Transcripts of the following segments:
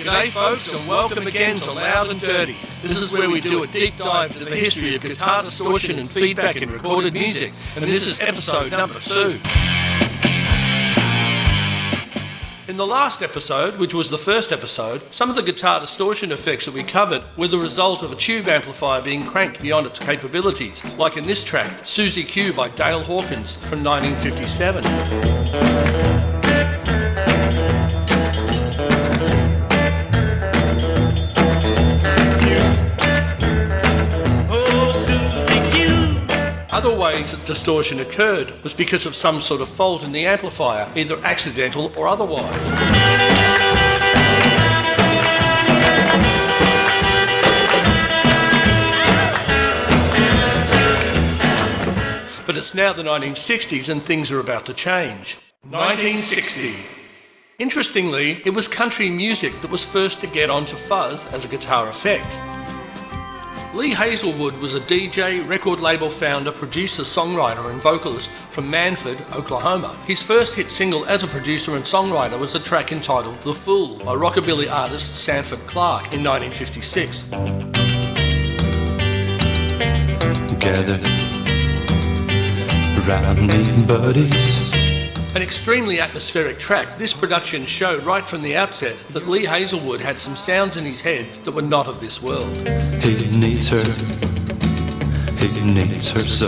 G'day folks, and welcome again to Loud and Dirty. This is where we do a deep dive into the history of guitar distortion and feedback in recorded music, and this is episode number 2. In the last episode, which was the first episode, some of the guitar distortion effects that we covered were the result of a tube amplifier being cranked beyond its capabilities, like in this track, Susie Q by Dale Hawkins from 1957. Other ways that distortion occurred was because of some sort of fault in the amplifier, either accidental or otherwise. But it's now the 1960s and things are about to change. 1960. Interestingly, it was country music that was first to get onto fuzz as a guitar effect. Lee Hazelwood was a DJ, record label founder, producer, songwriter and vocalist from Manford, Oklahoma. His first hit single as a producer and songwriter was a track entitled The Fool by rockabilly artist Sanford Clark in 1956. Gathered around me, buddies. An extremely atmospheric track, this production showed right from the outset that Lee Hazelwood had some sounds in his head that were not of this world. He needs her so.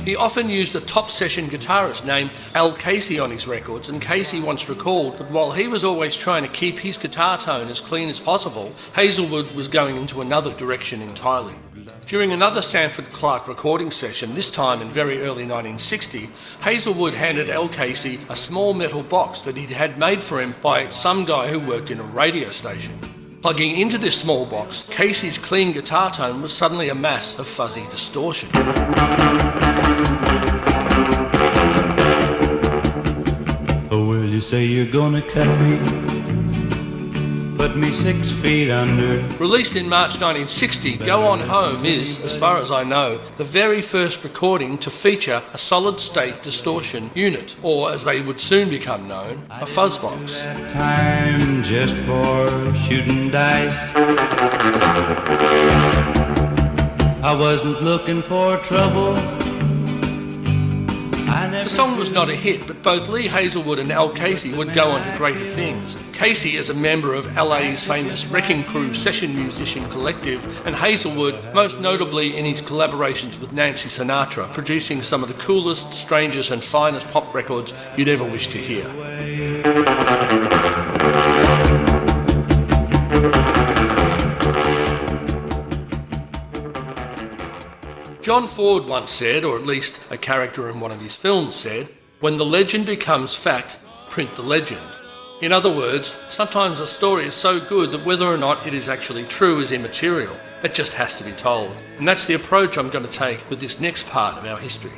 He often used a top session guitarist named Al Casey on his records, and Casey once recalled that while he was always trying to keep his guitar tone as clean as possible, Hazelwood was going into another direction entirely. During another Sanford Clark recording session, this time in very early 1960, Hazelwood handed Al Casey a small metal box that he'd had made for him by some guy who worked in a radio station. Plugging into this small box, Casey's clean guitar tone was suddenly a mass of fuzzy distortion. Oh, will you say you're gonna cut me? Put me 6 feet under. Released in March 1960, Go On Home is, as far as I know, the very first recording to feature a solid-state distortion unit, or as they would soon become known, a fuzz box. That time just for shooting dice. I wasn't looking for trouble. The song was not a hit, but both Lee Hazelwood and Al Casey would go on to greater things. Casey is a member of LA's famous Wrecking Crew session musician collective, and Hazelwood most notably in his collaborations with Nancy Sinatra, producing some of the coolest, strangest and finest pop records you'd ever wish to hear. John Ford once said, or at least a character in one of his films said, "When the legend becomes fact, print the legend." In other words, sometimes a story is so good that whether or not it is actually true is immaterial. It just has to be told. And that's the approach I'm going to take with this next part of our history.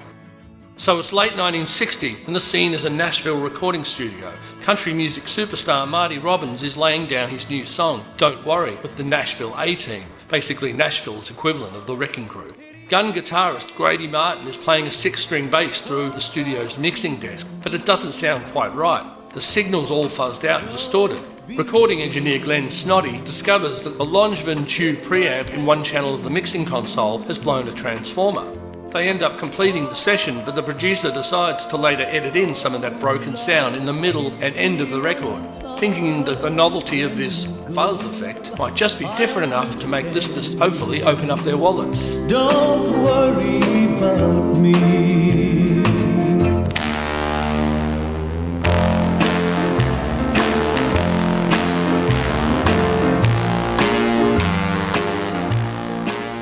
So it's late 1960 and the scene is a Nashville recording studio. Country music superstar Marty Robbins is laying down his new song, Don't Worry, with the Nashville A-Team, basically Nashville's equivalent of the Wrecking Crew. Gun guitarist Grady Martin is playing a 6-string bass through the studio's mixing desk, but it doesn't sound quite right. The signal's all fuzzed out and distorted. Recording engineer Glenn Snoddy discovers that the Longevin tube preamp in one channel of the mixing console has blown a transformer. They end up completing the session, but the producer decides to later edit in some of that broken sound in the middle and end of the record, thinking that the novelty of this fuzz effect might just be different enough to make listeners hopefully open up their wallets. Don't worry about me.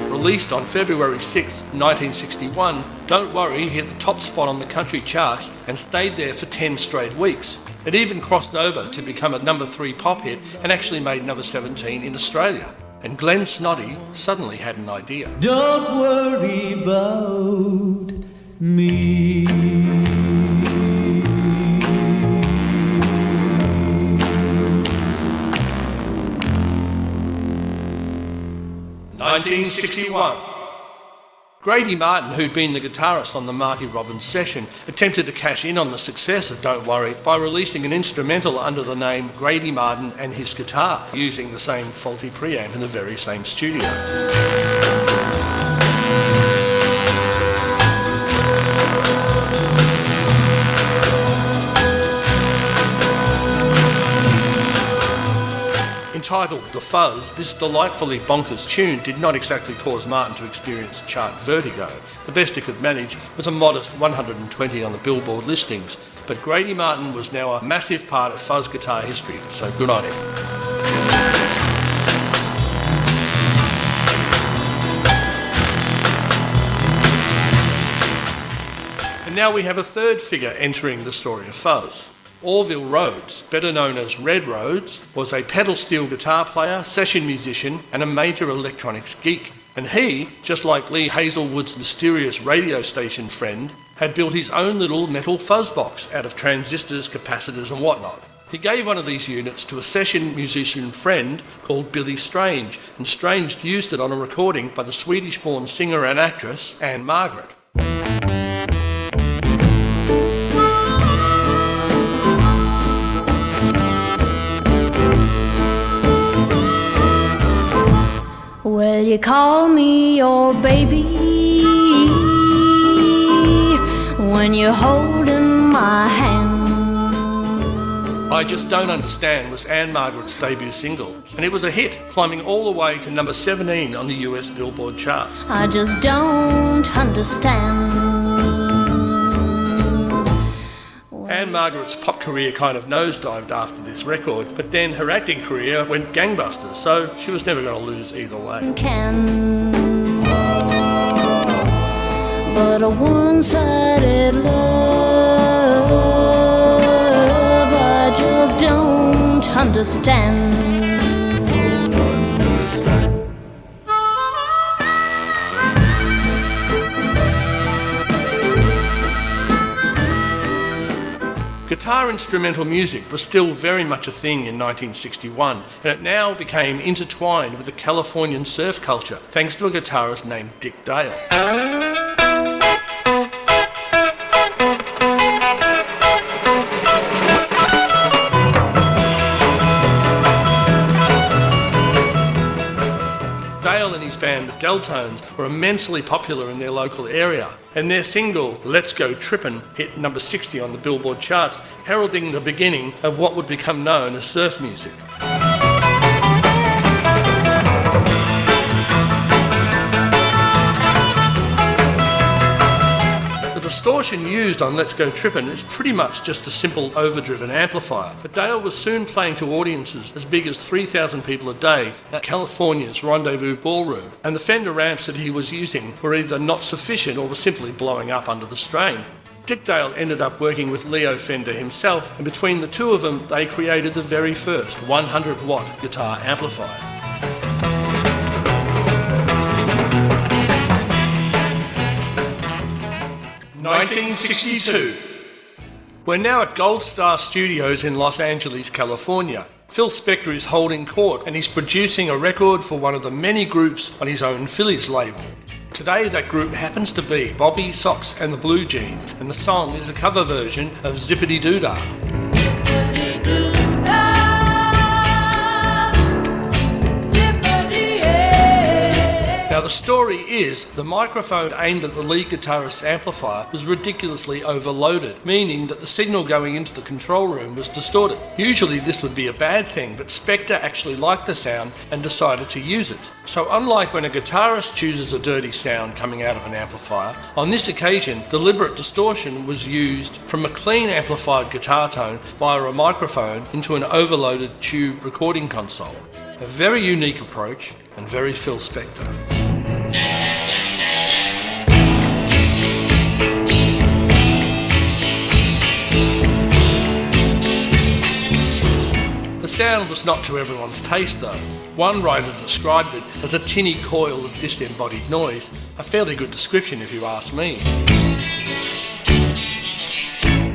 Released on February 6, 1961, Don't Worry hit the top spot on the country charts and stayed there for 10 straight weeks. It even crossed over to become a number 3 pop hit and actually made number 17 in Australia. And Glenn Snoddy suddenly had an idea. Don't worry about me. "1961. Grady Martin, who'd been the guitarist on the Marty Robbins session, attempted to cash in on the success of Don't Worry by releasing an instrumental under the name Grady Martin and His Guitar, using the same faulty preamp in the very same studio. Entitled The Fuzz, this delightfully bonkers tune did not exactly cause Martin to experience chart vertigo. The best it could manage was a modest 120 on the Billboard listings, but Grady Martin was now a massive part of Fuzz guitar history, so good on him. And now we have a third figure entering the story of Fuzz. Orville Rhodes, better known as Red Rhodes, was a pedal steel guitar player, session musician, and a major electronics geek. And he, just like Lee Hazelwood's mysterious radio station friend, had built his own little metal fuzz box out of transistors, capacitors, and whatnot. He gave one of these units to a session musician friend called Billy Strange, and Strange used it on a recording by the Swedish-born singer and actress Anne Margaret. Well, you call me your baby when you're holding my hand. I Just Don't Understand was Anne Margaret's debut single, and it was a hit, climbing all the way to number 17 on the US Billboard charts. I just don't understand. Anne Margaret's pop career kind of nosedived after this record, but then her acting career went gangbusters, so she was never going to lose either way. But a one-sided love, I just don't understand. Guitar instrumental music was still very much a thing in 1961, and it now became intertwined with the Californian surf culture, thanks to a guitarist named Dick Dale. Dale and his band, the Deltones, were immensely popular in their local area, and their single, Let's Go Trippin', hit number 60 on the Billboard charts, heralding the beginning of what would become known as surf music. The distortion used on Let's Go Trippin' is pretty much just a simple overdriven amplifier, but Dale was soon playing to audiences as big as 3,000 people a day at California's Rendezvous Ballroom, and the Fender amps that he was using were either not sufficient or were simply blowing up under the strain. Dick Dale ended up working with Leo Fender himself, and between the two of them they created the very first 100-watt guitar amplifier. (1962). We're now at Gold Star Studios in Los Angeles, California. Phil Spector is holding court and he's producing a record for one of the many groups on his own Phillies label. Today that group happens to be Bobby Sox and the Blue Jeans, and the song is a cover version of Zippity Doo-Dah. Now the story is, the microphone aimed at the lead guitarist's amplifier was ridiculously overloaded, meaning that the signal going into the control room was distorted. Usually this would be a bad thing, but Spector actually liked the sound and decided to use it. So unlike when a guitarist chooses a dirty sound coming out of an amplifier, on this occasion deliberate distortion was used from a clean amplified guitar tone via a microphone into an overloaded tube recording console. A very unique approach and very Phil Spector. The sound was not to everyone's taste though. One writer described it as a tinny coil of disembodied noise, a fairly good description if you ask me.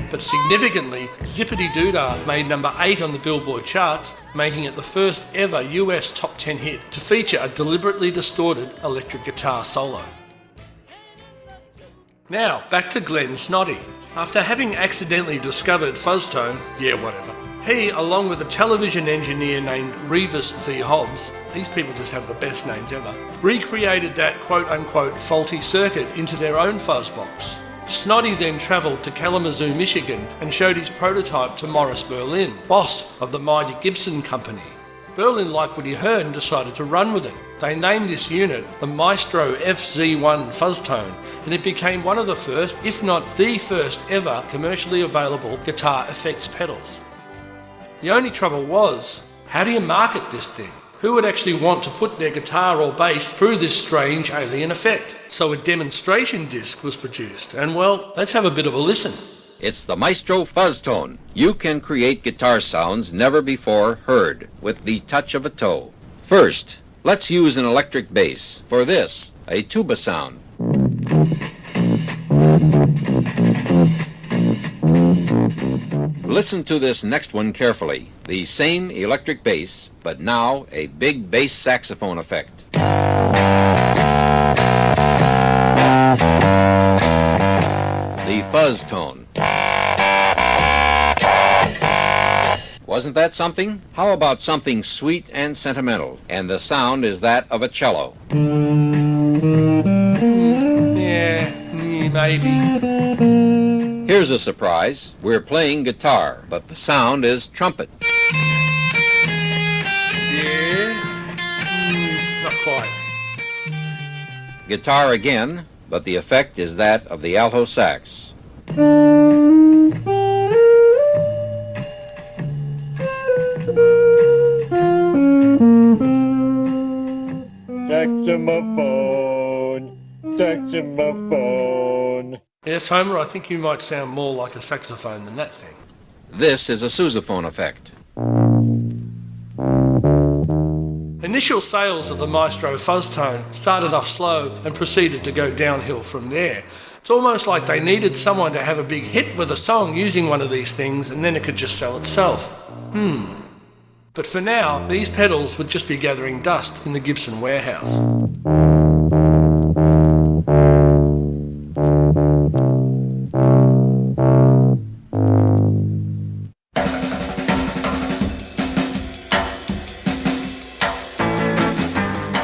But significantly, Zippity Doo-Dah made number 8 on the Billboard charts, making it the first ever US top 10 hit to feature a deliberately distorted electric guitar solo. Now, back to Glenn Snoddy. After having accidentally discovered fuzztone, he, along with a television engineer named Revis V. Hobbs, these people just have the best names ever, recreated that quote-unquote faulty circuit into their own fuzzbox. Snoddy then travelled to Kalamazoo, Michigan and showed his prototype to Morris Berlin, boss of the mighty Gibson Company. Berlin liked what he heard and decided to run with it. They named this unit the Maestro FZ-1 fuzztone, and it became one of the first, if not the first ever, commercially available guitar effects pedals. The only trouble was, how do you market this thing? Who would actually want to put their guitar or bass through this strange alien effect? So a demonstration disc was produced, and well, let's have a bit of a listen. It's the Maestro FZ-1. You can create guitar sounds never before heard with the touch of a toe. First, let's use an electric bass. For this, a tuba sound. Listen to this next one carefully. The same electric bass, but now a big bass saxophone effect. The fuzz tone. Wasn't that something? How about something sweet and sentimental? And the sound is that of a cello. Maybe. Here's a surprise. We're playing guitar, but the sound is trumpet. Not quite. Guitar again, but the effect is that of the alto sax. Saxophone. Yes, Homer, I think you might sound more like a saxophone than that thing. This is a sousaphone effect. Initial sales of the Maestro fuzztone started off slow and proceeded to go downhill from there. It's almost like they needed someone to have a big hit with a song using one of these things and then it could just sell itself. But for now, these pedals would just be gathering dust in the Gibson warehouse.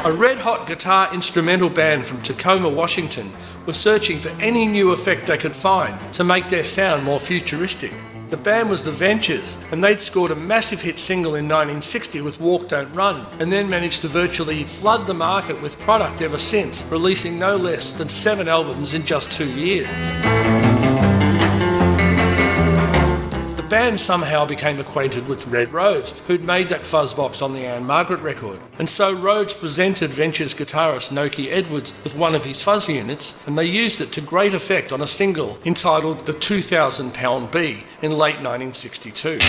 A red-hot guitar instrumental band from Tacoma, Washington was searching for any new effect they could find to make their sound more futuristic. The band was The Ventures, and they'd scored a massive hit single in 1960 with Walk Don't Run, and then managed to virtually flood the market with product ever since, releasing no less than 7 albums in just 2 years. The band somehow became acquainted with Red Rhodes, who'd made that fuzzbox on the Anne Margaret record, and so Rhodes presented Ventures guitarist Noki Edwards with one of his fuzz units, and they used it to great effect on a single entitled The 2,000 Pound Bee in late 1962.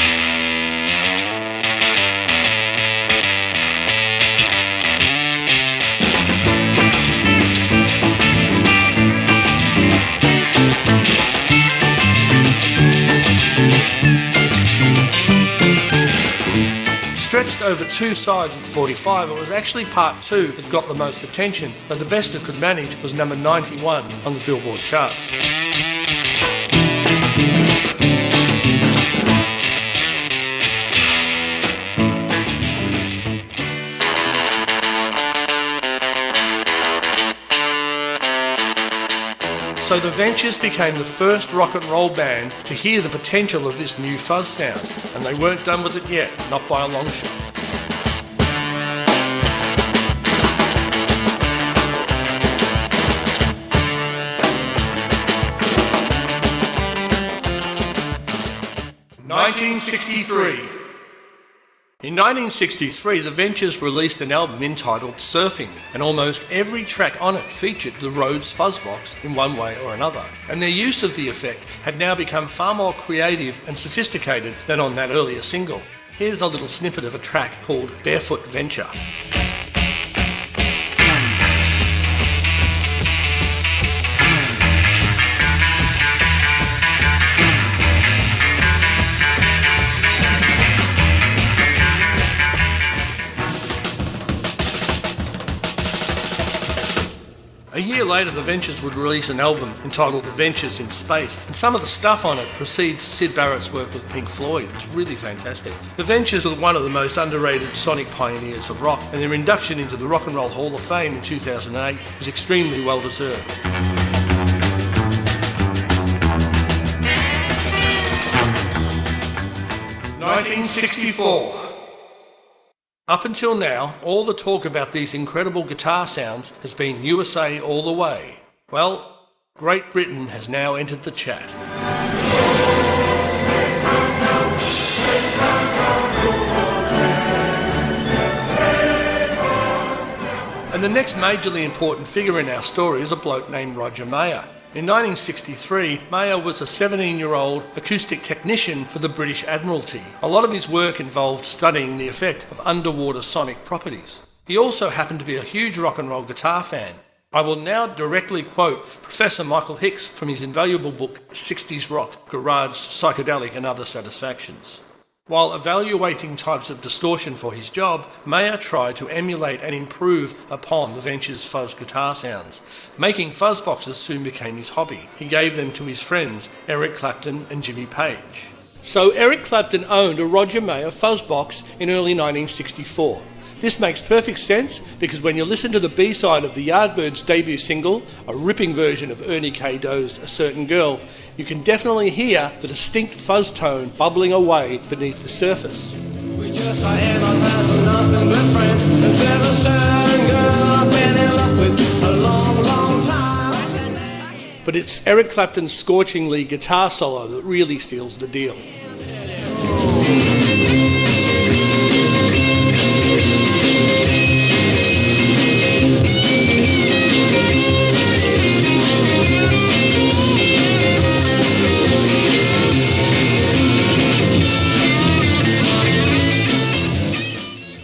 Stretched over 2 sides of the 45, it was actually part 2 that got the most attention, but the best it could manage was number 91 on the Billboard charts. So the Ventures became the first rock and roll band to hear the potential of this new fuzz sound, and they weren't done with it yet, not by a long shot. In 1963, the Ventures released an album entitled Surfing, and almost every track on it featured the Rhodes fuzzbox in one way or another. And their use of the effect had now become far more creative and sophisticated than on that earlier single. Here's a little snippet of a track called Barefoot Venture. A year later, later the Ventures would release an album entitled Adventures in Space, and some of the stuff on it precedes Syd Barrett's work with Pink Floyd. It's really fantastic. The Ventures are one of the most underrated sonic pioneers of rock, and their induction into the Rock and Roll Hall of Fame in 2008 was extremely well deserved. 1964. Up until now, all the talk about these incredible guitar sounds has been USA all the way. Well, Great Britain has now entered the chat. And the next majorly important figure in our story is a bloke named Roger Mayer. In 1963, Mayer was a 17-year-old acoustic technician for the British Admiralty. A lot of his work involved studying the effect of underwater sonic properties. He also happened to be a huge rock and roll guitar fan. I will now directly quote Professor Michael Hicks from his invaluable book 60s Rock, Garage, Psychedelic and Other Satisfactions. While evaluating types of distortion for his job, Mayer tried to emulate and improve upon the Ventures' fuzz guitar sounds. Making fuzz boxes soon became his hobby. He gave them to his friends, Eric Clapton and Jimmy Page. So Eric Clapton owned a Roger Mayer fuzz box in early 1964. This makes perfect sense because when you listen to the B-side of the Yardbirds' debut single, a ripping version of Ernie K. Doe's A Certain Girl, you can definitely hear the distinct fuzz tone bubbling away beneath the surface. We just are in on nothing but friends. And there's a certain girl I've been in love with a long, long time. But it's Eric Clapton's scorchingly guitar solo that really seals the deal.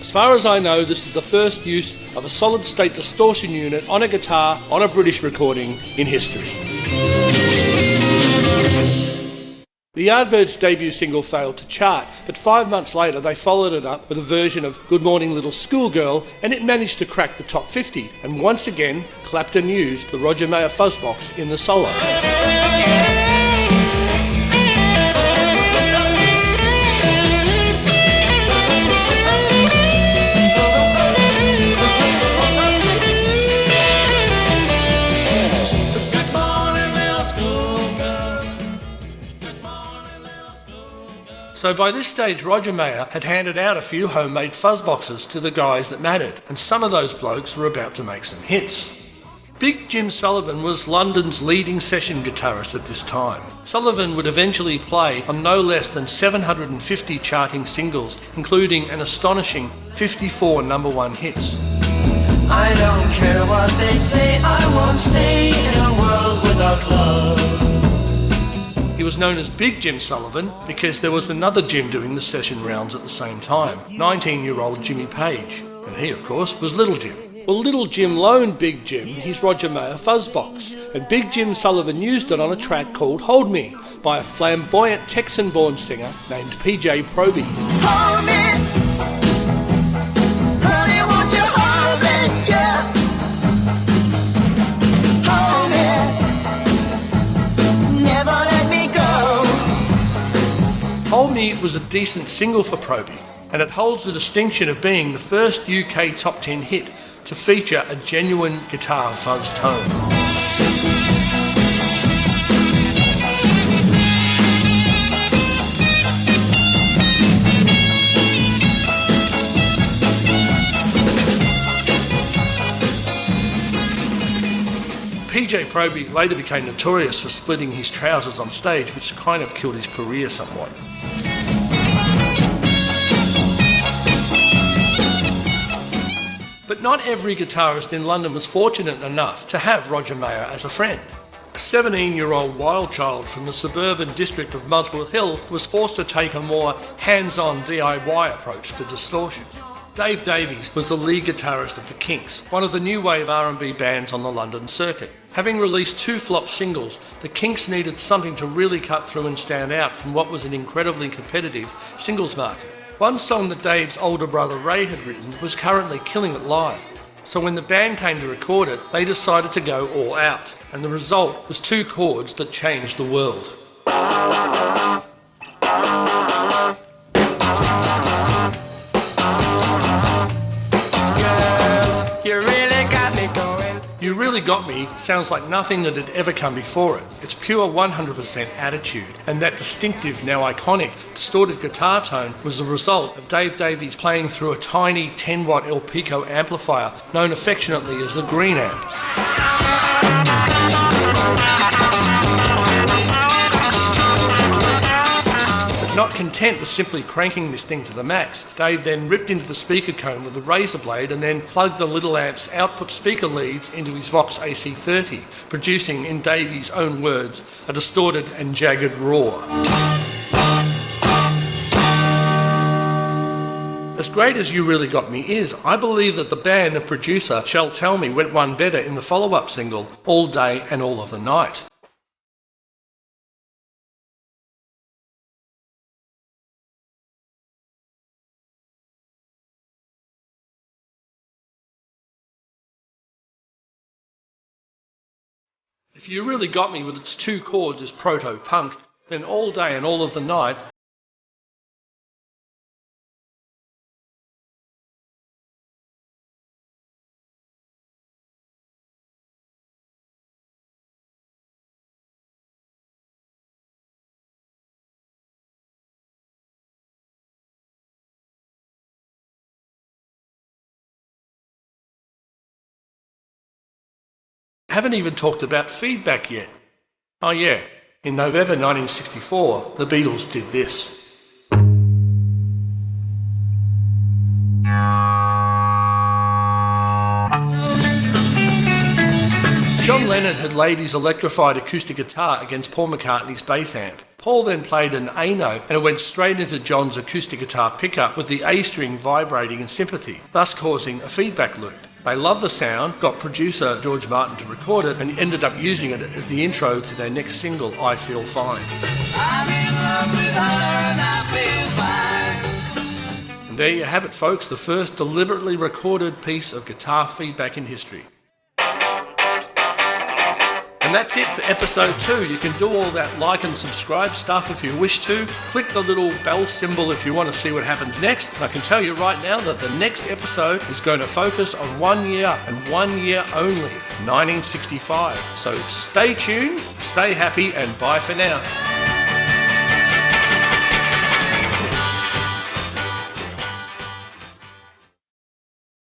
As far as I know, this is the first use of a solid-state distortion unit on a guitar on a British recording in history. The Yardbirds' debut single failed to chart, but 5 months later they followed it up with a version of Good Morning Little Schoolgirl, and it managed to crack the top 50. And once again, Clapton used the Roger Mayer fuzzbox in the solo. So by this stage, Roger Mayer had handed out a few homemade fuzz boxes to the guys that mattered, and some of those blokes were about to make some hits. Big Jim Sullivan was London's leading session guitarist at this time. Sullivan would eventually play on no less than 750 charting singles, including an astonishing 54 number one hits. I don't care what they say, I won't stay in a world without love. He was known as Big Jim Sullivan because there was another Jim doing the session rounds at the same time, 19-year-old Jimmy Page, and he, of course, was Little Jim. Well, Little Jim loaned Big Jim his Roger Mayer fuzzbox, and Big Jim Sullivan used it on a track called Hold Me by a flamboyant Texan-born singer named PJ Proby. Hold me, honey, won't you hold me, yeah. Hold me, never let me go. Hold Me was a decent single for Proby, and it holds the distinction of being the first UK top 10 hit to feature a genuine guitar fuzz tone. PJ Proby later became notorious for splitting his trousers on stage, which kind of killed his career somewhat. But not every guitarist in London was fortunate enough to have Roger Mayer as a friend. A 17-year-old wild child from the suburban district of Muswell Hill was forced to take a more hands-on DIY approach to distortion. Dave Davies was the lead guitarist of the Kinks, one of the new wave R&B bands on the London circuit. Having released 2 flop singles, the Kinks needed something to really cut through and stand out from what was an incredibly competitive singles market. One song that Dave's older brother Ray had written was currently killing it live. So when the band came to record it, they decided to go all out. And the result was 2 chords that changed the world. You Really Got Me sounds like nothing that had ever come before it. It's pure 100% attitude, and that distinctive, now iconic, distorted guitar tone was the result of Dave Davies playing through a tiny 10-watt El Pico amplifier known affectionately as the Green Amp. Not content with simply cranking this thing to the max, Dave then ripped into the speaker cone with a razor blade and then plugged the little amp's output speaker leads into his Vox AC30, producing, in Davies' own words, a distorted and jagged roar. As great as You Really Got Me is, I believe that the band and producer Shall Tell Me went one better in the follow-up single, All Day and All of the Night. If You Really Got Me with its 2 chords is proto-punk, then All Day and All of the Night haven't even talked about feedback yet. Oh yeah, in November 1964, the Beatles did this. John Lennon had laid his electrified acoustic guitar against Paul McCartney's bass amp. Paul then played an A note and it went straight into John's acoustic guitar pickup with the A string vibrating in sympathy, thus causing a feedback loop. They loved the sound, got producer George Martin to record it, and ended up using it as the intro to their next single, I Feel Fine. I'm in love with her and I feel fine. And there you have it, folks, the first deliberately recorded piece of guitar feedback in history. And that's it for episode 2. You can do all that like and subscribe stuff if you wish to. Click the little bell symbol if you want to see what happens next. And I can tell you right now that the next episode is going to focus on 1 year and 1 year only, 1965. So stay tuned, stay happy, and bye for now.